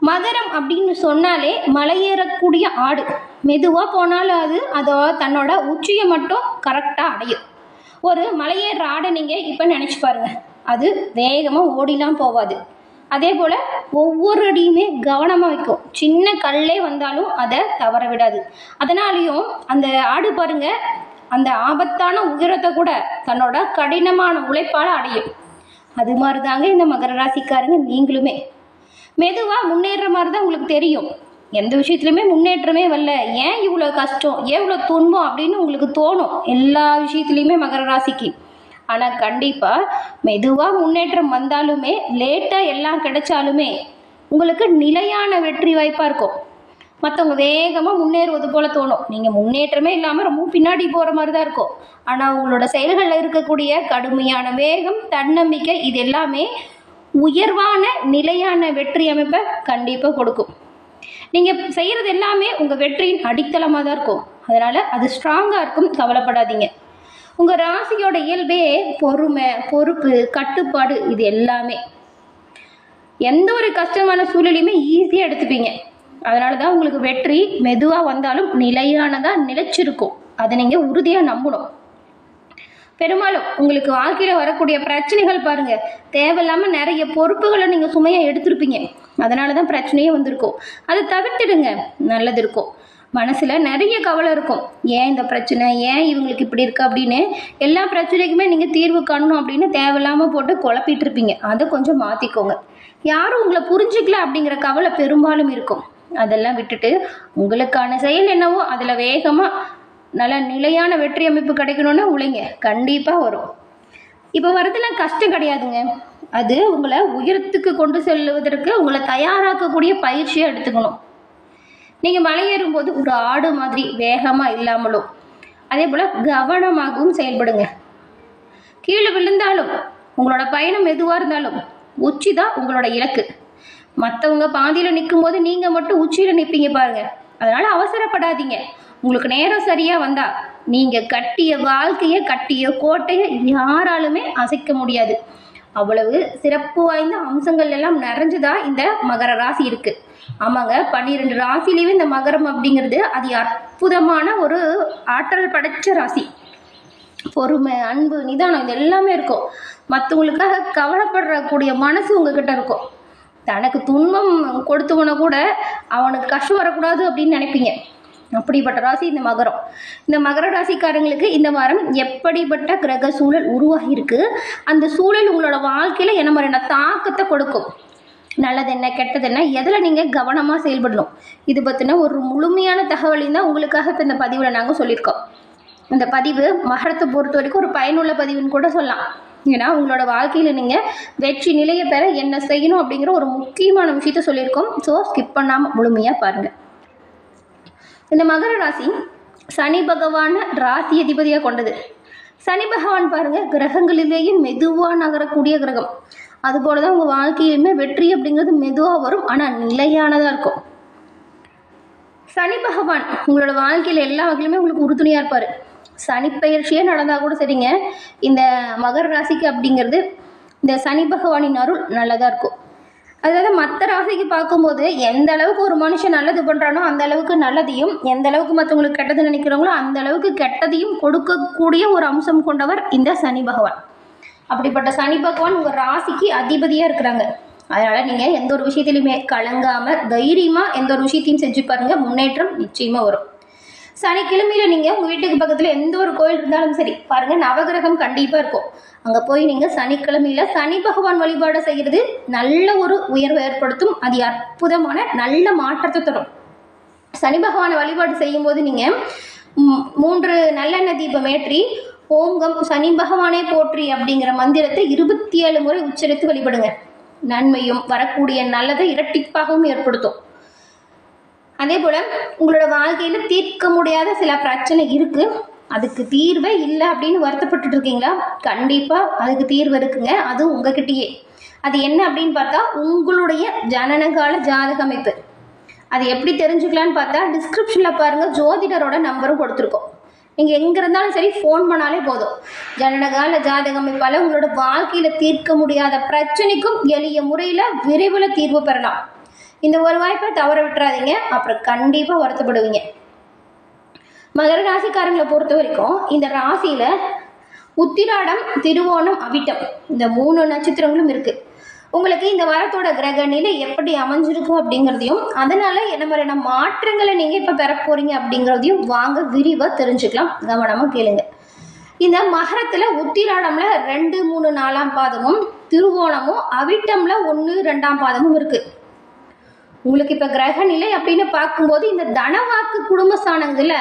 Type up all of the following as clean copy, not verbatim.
மகரம் அப்படின்னு சொன்னாலே மலையேறக்கூடிய ஆடு. மெதுவாக போனாலும் அதோ தன்னோட உச்சியை மட்டும் கரெக்டாக அடையும். ஒரு மலையேற ஆடை நீங்கள் இப்போ நினச்சி பாருங்கள். அது வேகமாக ஓடிலாம் போகாது. அதே போல் ஒவ்வொரு அடியுமே கவனமாக வைக்கும். சின்ன கல்லே வந்தாலும் அதை தவற விடாது. அதனாலேயும் அந்த ஆடு பாருங்கள், அந்த ஆபத்தான உயரத்தை கூட தன்னோட கடினமான உழைப்பால் அடையும். அது மாதிரி தாங்க இந்த மகர ராசிக்காரங்க நீங்களுமே. மெதுவாக முன்னேற மாதிரி தான் உங்களுக்கு தெரியும். எந்த விஷயத்துலையுமே முன்னேற்றமே வரல, ஏன் இவ்வளோ கஷ்டம், ஏன் இவ்வளோ துன்பம் அப்படின்னு உங்களுக்கு தோணும் எல்லா விஷயத்துலையுமே மகர ராசிக்கு. ஆனால் கண்டிப்பாக மெதுவாக முன்னேற்றம் வந்தாலுமே, லேட்டாக எல்லாம் கிடைச்சாலுமே உங்களுக்கு நிலையான வெற்றி வாய்ப்பாக இருக்கும். மற்றவங்க வேகமாக முன்னேறுவது போல் தோணும், நீங்கள் முன்னேற்றமே இல்லாமல் ரொம்ப பின்னாடி போகிற மாதிரி தான் இருக்கும். ஆனால் உங்களோட செயல்களில் இருக்கக்கூடிய கடுமையான வேகம், தன்னம்பிக்கை, இது எல்லாமே உயர்வான நிலையான வெற்றி அமைப்பை கண்டிப்பாக கொடுக்கும். நீங்கள் செய்கிறது எல்லாமே உங்கள் வெற்றியின் அடித்தளமாக தான் இருக்கும். அதனால் அது ஸ்ட்ராங்காக இருக்கும், கவலைப்படாதீங்க. உங்கள் ராசியோட இயல்பே பொறுமை, பொறுப்பு, கட்டுப்பாடு, இது எல்லாமே. எந்த ஒரு கஷ்டமான சூழ்நிலையுமே ஈஸியாக எடுத்துப்பீங்க. அதனால தான் உங்களுக்கு வெற்றி மெதுவாக வந்தாலும் நிலையானதாக நிலைச்சிருக்கும். அதை நீங்கள் உறுதியாக நம்பணும். பெரும்பாலும் உங்களுக்கு வாழ்க்கையில் வரக்கூடிய பிரச்சனைகள் பாருங்கள், தேவையில்லாமல் நிறைய பொறுப்புகளை நீங்கள் சுமையாக எடுத்திருப்பீங்க. அதனால தான் பிரச்சனையே வந்திருக்கும். அதை தவிர்த்துடுங்க, நல்லது இருக்கும். மனசில் நிறைய கவலை இருக்கும், ஏன் இந்த பிரச்சனை, ஏன் இவங்களுக்கு இப்படி இருக்கு அப்படின்னு. எல்லா பிரச்சனைக்குமே நீங்கள் தீர்வு காணணும் அப்படின்னு தேவையில்லாமல் போட்டு குழப்பிட்டு இருப்பீங்க. அதை கொஞ்சம் மாற்றிக்கோங்க. யாரும் உங்களை புரிஞ்சிக்கல அப்படிங்கிற கவலை பெரும்பாலும் இருக்கும். அதெல்லாம் விட்டுட்டு உங்களுக்கான செயல் என்னவோ அதில் வேகமாக நல்ல நிலையான வெற்றி அமைப்பு கிடைக்கணும்னு உழைங்க, கண்டிப்பாக வரும். இப்போ வரதுலாம் கஷ்டம் கிடையாதுங்க, அது உங்களை உயரத்துக்கு கொண்டு செல்வதற்கு உங்களை தயாராக்கக்கூடிய பயிற்சியை எடுத்துக்கணும். நீங்கள் மலையேறும்போது ஒரு ஆடு மாதிரி வேகமாக இல்லாமலும், அதே போல் கவனமாகவும் செயல்படுங்க. கீழே விழுந்தாலும் உங்களோட பயணம் எதுவாக இருந்தாலும் உச்சி தான் உங்களோட இலக்கு. மற்றவங்க பாதியில் நிற்கும் போது நீங்கள் மட்டும் உச்சியில் நிற்பீங்க பாருங்கள். அதனால் அவசரப்படாதீங்க. உங்களுக்கு நேரம் சரியாக வந்தால் நீங்கள் கட்டிய வாழ்க்கையை, கட்டிய கோட்டையை யாராலுமே அசைக்க முடியாது. அவ்வளவு சிறப்பு வாய்ந்த அம்சங்கள் எல்லாம் நிறைஞ்சதா இந்த மகர ராசி இருக்குது. ஆமாங்க, 12 ராசிலேயே இந்த மகரம் அப்படிங்கிறது அது அற்புதமான ஒரு ஆற்றல் படைச்ச ராசி. பொறுமை, அன்பு, நிதானம், இது எல்லாமே இருக்கும். மற்றவங்களுக்காக கவலைப்படக்கூடிய மனசு உங்ககிட்ட இருக்கும். தனக்கு துன்பம் கொடுத்தவனை கூட அவனுக்கு கஷ்டம் வரக்கூடாது அப்படின்னு நினைப்பீங்க. அப்படிப்பட்ட ராசி இந்த மகரம். இந்த மகர ராசிக்காரங்களுக்கு இந்த வாரம் எப்படிப்பட்ட கிரக சூழல் உருவாகி இருக்கு, அந்த சூழல் உங்களோட வாழ்க்கையில் என்ன மாதிரியான தாக்கத்தை கொடுக்கும், நல்லது என்ன கெட்டது என்ன, எதில் நீங்கள் கவனமாக செயல்படணும், இது பற்றின ஒரு முழுமையான தகவலையும் தான் உங்களுக்காக இப்போ இந்த பதிவில் நாங்கள் சொல்லியிருக்கோம். இந்த பதிவு மகரத்தை பொறுத்த வரைக்கும் ஒரு பயனுள்ள பதிவுன்னு கூட சொல்லலாம். ஏன்னா உங்களோட வாழ்க்கையில் நீங்கள் வெற்றி நிலையை பெற என்ன செய்யணும் அப்படிங்கிற ஒரு முக்கியமான விஷயத்த சொல்லியிருக்கோம். ஸோ ஸ்கிப் பண்ணாமல் முழுமையாக பாருங்கள். இந்த மகர ராசி சனி பகவான ராசி அதிபதியாக கொண்டது. சனி பகவான் பாருங்கள், கிரகங்களிலேயே மெதுவாக நகரக்கூடிய கிரகம். அதுபோல தான் உங்கள் வாழ்க்கையிலுமே வெற்றி அப்படிங்கிறது மெதுவாக வரும், ஆனால் நிலையானதாக இருக்கும். சனி பகவான் உங்களோட வாழ்க்கையில் எல்லா வகையிலுமே உங்களுக்கு உறுதுணையாக இருப்பார். சனிப்பெயர்ச்சியே நடந்தால் கூட சரிங்க, இந்த மகர ராசிக்கு அப்படிங்கிறது இந்த சனி பகவானின் அருள் நல்லதாக இருக்கும். அதாவது மற்ற ராசிக்கு பார்க்கும்போது எந்த அளவுக்கு ஒரு மனுஷன் நல்லது பண்ணுறானோ அந்த அளவுக்கு நல்லதையும், எந்த அளவுக்கு மற்றவங்களுக்கு கெட்டது நினைக்கிறாங்களோ அந்த அளவுக்கு கெட்டதையும் கொடுக்கக்கூடிய ஒரு அம்சம் கொண்டவர் இந்த சனி பகவான். அப்படிப்பட்ட சனி பகவான் உங்கள் ராசிக்கு அதிபதியாக இருக்கிறாங்க. அதனால் நீங்கள் எந்த ஒரு விஷயத்துலையுமே கலங்காமல் தைரியமாக எந்த ஒரு விஷயத்தையும் செஞ்சு பாருங்கள், முன்னேற்றம் நிச்சயமாக வரும். சனிக்கிழமையில் நீங்கள் உங்கள் வீட்டுக்கு பக்கத்தில் எந்த ஒரு கோயில் இருந்தாலும் சரி பாருங்கள், நவகிரகம் கண்டிப்பாக இருக்கும். அங்கே போய் நீங்கள் சனிக்கிழமையில் சனி பகவான் வழிபாடு செய்கிறது நல்ல ஒரு உயர்வை ஏற்படுத்தும். அது அற்புதமான நல்ல மாற்றத்தை தரும். சனி பகவானை வழிபாடு செய்யும்போது நீங்கள் 3 நல்லெண்ணெய் தீபம் ஏற்றி ஓம்கம் சனி பகவானே போற்றி அப்படிங்கிற மந்திரத்தை 27 முறை உச்சரித்து வழிபடுங்க. நன்மையும் வரக்கூடிய நல்லதை இரட்டிப்பாகவும் ஏற்படுத்தும். அதே போல் உங்களோட வாழ்க்கையில் தீர்க்க முடியாத சில பிரச்சனை இருக்குது, அதுக்கு தீர்வே இல்லை அப்படின்னு வருத்தப்பட்டு இருக்கீங்களா? கண்டிப்பாக அதுக்கு தீர்வு இருக்குங்க, அது உங்ககிட்டயே. அது என்ன அப்படின்னு பார்த்தா உங்களுடைய ஜனனகால ஜாதக அமைப்பு. அது எப்படி தெரிஞ்சுக்கலான்னு பார்த்தா டிஸ்கிரிப்ஷனில் பாருங்கள், ஜோதிடரோட நம்பரும் கொடுத்துருக்கோம். நீங்கள் எங்கே இருந்தாலும் சரி ஃபோன் பண்ணாலே போதும். ஜனனகால ஜாதக அமைப்பால் உங்களோட வாழ்க்கையில் தீர்க்க முடியாத பிரச்சனைக்கும் எளிய முறையில் விரைவில் தீர்வு பெறலாம். இந்த ஒரு வாய்ப்பை தவற விட்டுறாதீங்க, அப்புறம் கண்டிப்பாக வருத்தப்படுவீங்க. மகர ராசிக்காரங்களை பொறுத்த வரைக்கும் இந்த ராசியில உத்திராடம், திருவோணம், அவிட்டம் இந்த 3 நட்சத்திரங்களும் இருக்கு. உங்களுக்கு இந்த வாரத்தோட கிரக நிலை எப்படி அமைஞ்சிருக்கும் அப்படிங்கிறதையும், அதனால என்ன மாதிரியான மாற்றங்களை நீங்க இப்ப பெற போறீங்க அப்படிங்கிறதையும் வாங்க விரிவா தெரிஞ்சுக்கலாம். கவனமா கேளுங்க. இந்த மகரத்துல உத்திராடம்ல 2, 3, 4ஆம் பாதமும், திருவோணமும் அவிட்டம்ல 1, 2ஆம் பாதமும் இருக்கு. உங்களுக்கு இப்ப கிரக நிலை அப்படின்னு பார்க்கும்போது இந்த தனவாக்கு குடும்பஸ்தானங்கள்ல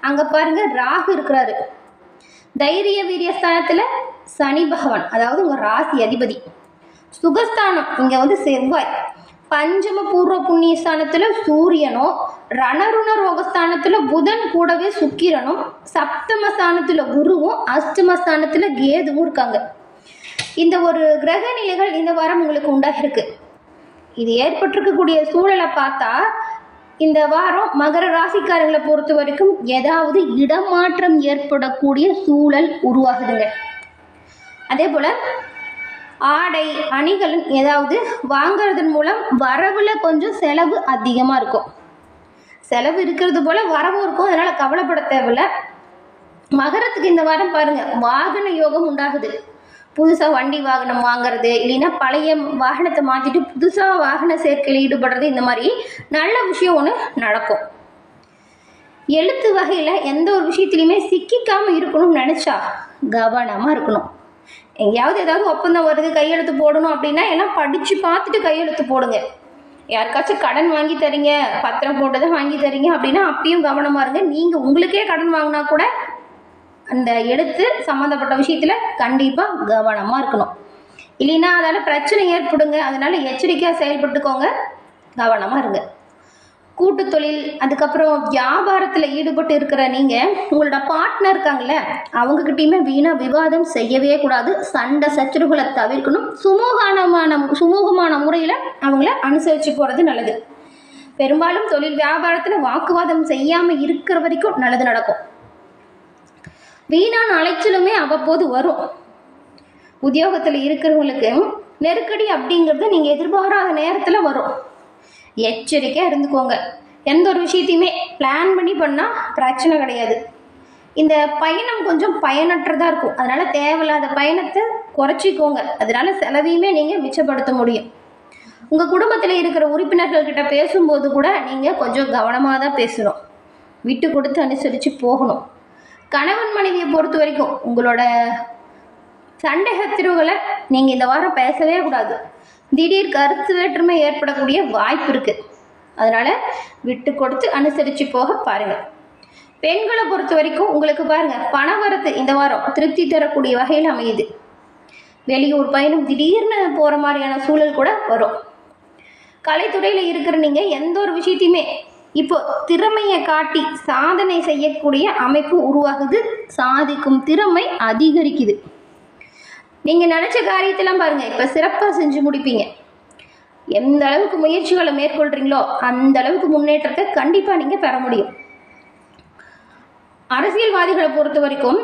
அங்க பாருங்க ராகு இருக்கிறாரு. தைரிய வீரியஸ்தானத்துல சனி பகவான், அதாவது உங்க ராசி அதிபதி. சுகஸ்தானம் இங்க செவ்வாய். பஞ்சம பூர்வ புண்ணிய ஸ்தானத்துல சூரியனும், ரணருண ரோகஸ்தானத்துல புதன் கூடவே சுக்கிரனும், சப்தம ஸ்தானத்துல குருவும், அஷ்டமஸ்தானத்துல கேதுவும் இருக்காங்க. இந்த ஒரு கிரக நிலைகள் இந்த வாரம் உங்களுக்கு உண்டாகிருக்கு. இது ஏற்பட்டிருக்கக்கூடிய சூழலை பார்த்தா இந்த வாரம் மகர ராசிக்காரங்களை பொறுத்த வரைக்கும் ஏதாவது இடமாற்றம் ஏற்படக்கூடிய சூழல் உருவாகுதுங்க. அதே போல ஆடை அணிகள் ஏதாவது வாங்குறதன் மூலம் வரவுல கொஞ்சம் செலவு அதிகமாக இருக்கும். செலவு இருக்கிறது போல வரவும் இருக்கும், அதனால கவலைப்பட தேவையில்லை. மகரத்துக்கு இந்த வாரம் பாருங்க வாகன யோகம் உண்டாகுது. புதுசாக வண்டி வாகனம் வாங்குறது, இல்லைன்னா பழைய வாகனத்தை மாற்றிட்டு புதுசாக வாகன சேர்க்கையில் ஈடுபடுறது, இந்த மாதிரி நல்ல விஷயம் ஒன்று நடக்கும். எழுத்து வகையில் எந்த ஒரு விஷயத்துலையுமே சிக்கிக்காமல் இருக்கணும்னு நினச்சா கவனமாக இருக்கணும். எங்கேயாவது ஏதாவது ஒப்பந்தம் வருது, கையெழுத்து போடணும் அப்படின்னா எல்லாம் படித்து பார்த்துட்டு கையெழுத்து போடுங்க. யாருக்காச்சும் கடன் வாங்கி தரீங்க, பத்திரம் போட்டதை வாங்கி தரீங்க அப்படின்னா அப்பயும் கவனமாக இருங்க. நீங்கள் உங்களுக்கே கடன் வாங்கினா கூட அந்த எழுத்து சம்மந்தப்பட்ட விஷயத்தில் கண்டிப்பாக கவனமாக இருக்கணும். இல்லைன்னா அதால் பிரச்சனை ஏற்படுங்க. அதனால் எச்சரிக்கையாக செயல்பட்டுக்கோங்க, கவனமாக இருங்க. கூட்டு தொழில், அதுக்கப்புறம் வியாபாரத்தில் ஈடுபட்டு இருக்கிற நீங்கள் உங்களோட பார்ட்னர் இருக்காங்கல்ல, அவங்கக்கிட்டையுமே வீணாக விவாதம் செய்யவே கூடாது. சண்டை சச்சரவுகளை தவிர்க்கணும். சுமூகமான முறையில் அவங்கள அனுசரித்து போகிறது நல்லது. பெரும்பாலும் தொழில் வியாபாரத்தில் வாக்குவாதம் செய்யாமல் இருக்கிற வரைக்கும் நல்லது நடக்கும். வீணான அலைச்சலுமே அவ்வப்போது வரும். உத்தியோகத்தில் இருக்கிறவங்களுக்கு நெருக்கடி அப்படிங்கிறது நீங்கள் எதிர்பாராத நேரத்தில் வரும். எச்சரிக்கையாக இருந்துக்கோங்க. எந்த ஒரு விஷயத்தையுமே பிளான் பண்ணி பண்ணால் பிரச்சனை கிடையாது. இந்த பயணம் கொஞ்சம் பயனற்றதாக இருக்கும், அதனால் தேவையில்லாத பயணத்தை குறைச்சிக்கோங்க. அதனால செலவையுமே நீங்கள் மிச்சப்படுத்த முடியும். உங்கள் குடும்பத்தில் இருக்கிற உறுப்பினர்கள்கிட்ட பேசும்போது கூட நீங்கள் கொஞ்சம் கவனமாக தான் பேசணும். விட்டு கொடுத்து அனுசரித்து போகணும். கணவன் மனைவியை பொறுத்த வரைக்கும் உங்களோட சண்டை சத்திரவுகளை நீங்கள் இந்த வாரம் பேசவே கூடாது. திடீர் கருத்து வேற்றுமை ஏற்படக்கூடிய வாய்ப்பு இருக்குது. அதனால் விட்டு கொடுத்து அனுசரித்து போக பாருங்கள். பெண்களை பொறுத்த வரைக்கும் உங்களுக்கு பாருங்கள் பணவரத்து இந்த வாரம் திருப்தி தரக்கூடிய வகையில் அமையுது. வெளியூர் பயணம் திடீர்னு போகிற மாதிரியான சூழல் கூட வரும். கலைத்துறையில் இருக்கிற நீங்கள் எந்த ஒரு விஷயத்தையுமே இப்போ திறமையை காட்டி சாதனை செய்யக்கூடிய அமைப்பு உருவாகுது. சாதிக்கும் திறமை அதிகரிக்குது. நீங்கள் நினச்ச காரியத்தெல்லாம் பாருங்கள் இப்போ சிறப்பாக செஞ்சு முடிப்பீங்க. எந்த அளவுக்கு முயற்சிகளை மேற்கொள்கிறீங்களோ அந்த அளவுக்கு முன்னேற்றத்தை கண்டிப்பாக நீங்கள் பெற முடியும். அரசியல்வாதிகளை பொறுத்த வரைக்கும்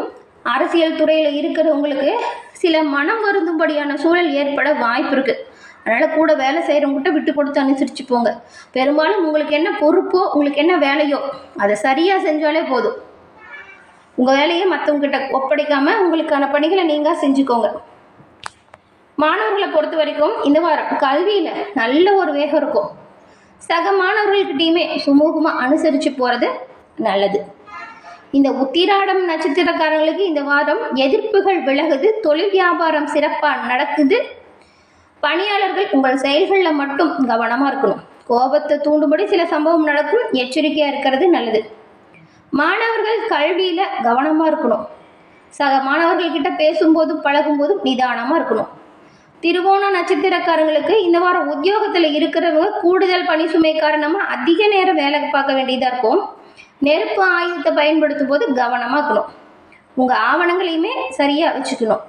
அரசியல் துறையில் இருக்கிறவங்களுக்கு சில மனம் வருந்தும்படியான சூழல் ஏற்பட வாய்ப்பு இருக்குது. அதனால் கூட வேலை செய்கிறவங்ககிட்ட விட்டு கொடுத்து அனுசரித்து போங்க. பெரும்பாலும் உங்களுக்கு என்ன பொறுப்போ, உங்களுக்கு என்ன வேலையோ அதை சரியாக செஞ்சாலே போதும். உங்கள் வேலையை மற்றவங்ககிட்ட ஒப்படைக்காமல் உங்களுக்கான பணிகளை நீங்கள் செஞ்சுக்கோங்க. மாணவர்களை பொறுத்த வரைக்கும் இந்த வாரம் கல்வியில் நல்ல ஒரு வேகம் இருக்கும். சக மாணவர்கள்கிட்டையுமே சுமூகமாக அனுசரித்து போகிறது நல்லது. இந்த உத்திராடம் நட்சத்திரக்காரங்களுக்கு இந்த வாரம் எதிர்ப்புகள் விலகுது. தொழில் வியாபாரம் சிறப்பாக நடக்குது. பணியாளர்கள் உங்கள் செயல்களில் மட்டும் கவனமாக இருக்கணும். கோபத்தை தூண்டும்படி சில சம்பவம் நடக்கும், எச்சரிக்கையாக இருக்கிறது நல்லது. மாணவர்கள் கல்வியில் கவனமாக இருக்கணும். சக மாணவர்கள்கிட்ட பேசும்போதும் பழகும்போதும் நிதானமாக இருக்கணும். திருவோண நட்சத்திரக்காரங்களுக்கு இந்த வாரம் உத்தியோகத்தில் இருக்கிறவங்க கூடுதல் பணி சுமை காரணமாக அதிக நேரம் வேலை பார்க்க வேண்டியதாக இருக்கும். நெருப்பு ஆயுதத்தை பயன்படுத்தும் போது கவனமாக இருக்கணும். உங்கள் ஆவணங்களையுமே சரியாக வச்சுக்கணும்.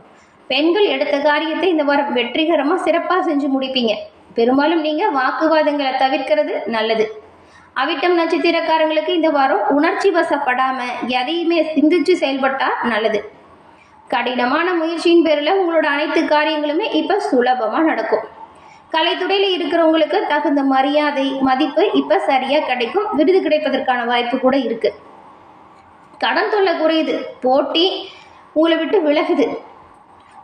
பெண்கள் எடுத்த காரியத்தை இந்த வாரம் வெற்றிகரமாக சிறப்பாக செஞ்சு முடிப்பீங்க. பெரும்பாலும் நீங்கள் வாக்குவாதங்களை தவிர்க்கிறது நல்லது. அவிட்டம் நட்சத்திரக்காரங்களுக்கு இந்த வாரம் உணர்ச்சி வசப்படாமல் எதையுமே சிந்திச்சு செயல்பட்டால் நல்லது. கடினமான முயற்சியின் பேரில் உங்களோட அனைத்து காரியங்களுமே இப்போ சுலபமாக நடக்கும். கலைத்துறையில் இருக்கிறவங்களுக்கு தகுந்த மரியாதை மதிப்பு இப்போ சரியாக கிடைக்கும். விருது கிடைப்பதற்கான வாய்ப்பு கூட இருக்குது. கடன் தொல்லை குறையுது. போட்டி உங்களை விட்டு விலகுது.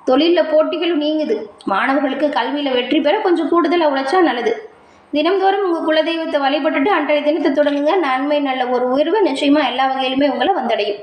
தொழிலில் போட்டிகளும் நீங்குது. மாணவர்களுக்கு கல்வியில் வெற்றி பெற கொஞ்சம் கூடுதலாக உழைச்சா நல்லது. தினம்தோறும் உங்கள் குலதெய்வத்தை வழிபட்டுட்டு அன்றைய தினத்தை தொடங்குங்க. நன்மை நல்ல ஒரு உயர்வு நிச்சயமாக எல்லா வகையிலுமே உங்களை வந்தடையும்.